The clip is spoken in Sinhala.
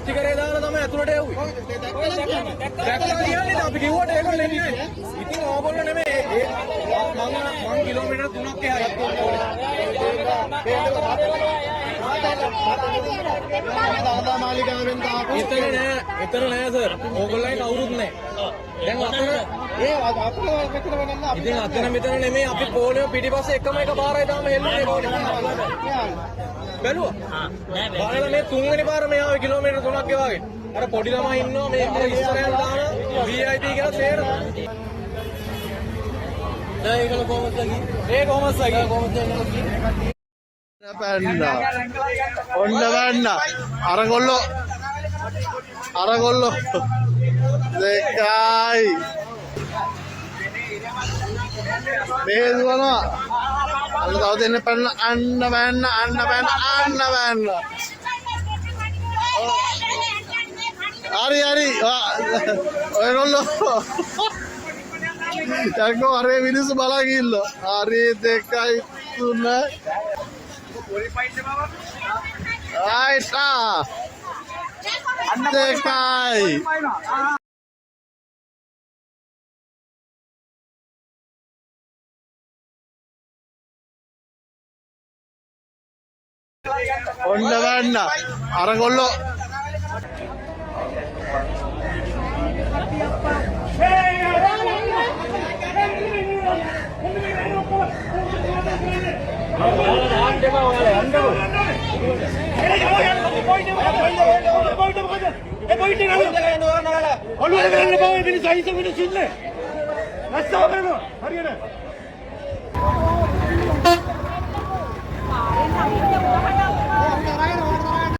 ස්ටිකරේ දාලා තමයි ඇතුළට යවුවේ. දැක්කලා කියන්නේ අපි කිව්වට ඒගොල්ලෝ එන්නේ නැහැ. ඉතින් ඕගොල්ලෝ නෙමෙයි මම කිලෝමීටර් 3ක් එහා එතන නෑ සර්. ඕගොල්ලන්ට කවුරුත් නෑ. දැන් ඉතින් අතන මෙතන නෙමෙයි අපි පොළොව පිටිපස්සේ එකම එක පාරයි තාම හෙල්ලුනේ පොළොව. බැලුවා. බලලා මේ තුන්වෙනි පාර මේ ආවේ කිලෝමීටර් 3ක් වගේ. අර පොඩි ළමයි ඉන්නවා මේ ඉස්සරහට දාන VIP කියලා තේරෙනවා. දැන් ඒකල කොහොමද ගියේ? ඒ කොහොමද ගියේ? කොහොමද යන්නේ? ඔන්න බන්න අරගොල්ලෝ දෙකයි මේ දුවනවා අන්න තව දෙන්න පැන්න අන්න බන්න හරි ඔයගොල්ලෝ යකෝ අරේ මිනිස්සු බලා ගිල්ලෝ හරි දෙකයි තුන ආයිසා දෙකයි ඔන්න බන්න අරගොල්ලෝ